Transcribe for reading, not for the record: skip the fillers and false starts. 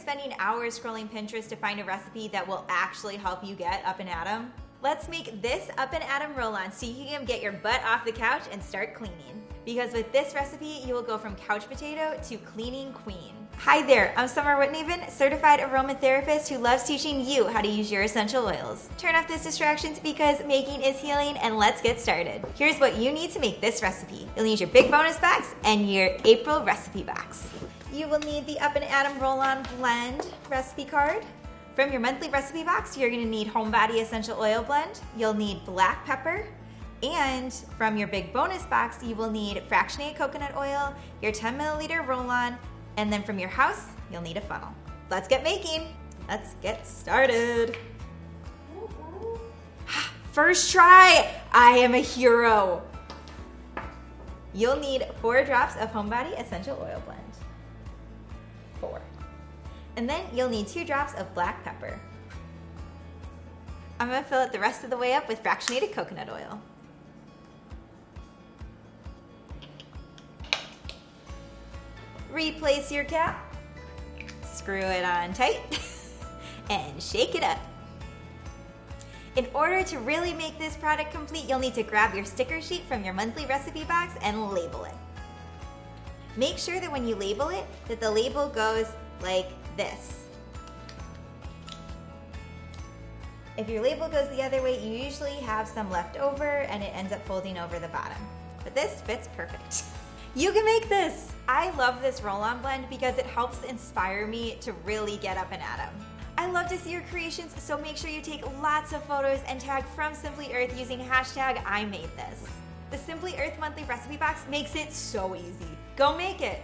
spending hours scrolling Pinterest to find a recipe that will actually help you get up and at 'em? Let's make this up and at 'em roll-on so you can get your butt off the couch and start cleaning. Because with this recipe, you will go from couch potato to cleaning queen. Hi there, I'm Summer Whitnaven, certified aromatherapist who loves teaching you how to use your essential oils. Turn off those distractions because making is healing, and let's get started. Here's what you need to make this recipe. You'll need your big bonus box and your April recipe box. You will need the Up and at 'em Roll-On Blend recipe card. From your monthly recipe box, you're gonna need Homebody Essential Oil Blend. You'll need black pepper. And from your big bonus box, you will need fractionated coconut oil, your 10 milliliter roll-on, and then from your house, you'll need a funnel. Let's get making. Let's get started. First try, I am a hero. You'll need 4 drops of Homebody Essential Oil Blend. 4. And then you'll need 2 drops of black pepper. I'm gonna fill it the rest of the way up with fractionated coconut oil. Replace your cap, screw it on tight, and shake it up. In order to really make this product complete, you'll need to grab your sticker sheet from your monthly recipe box and label it. Make sure that when you label it, that the label goes like this. If your label goes the other way, you usually have some left over and it ends up folding over the bottom. But this fits perfect. You can make this! I love this roll-on blend because it helps inspire me to really get up and at 'em. I love to see your creations, so make sure you take lots of photos and tag From Simply Earth using hashtag I made this. The Simply Earth monthly recipe box makes it so easy. Go make it!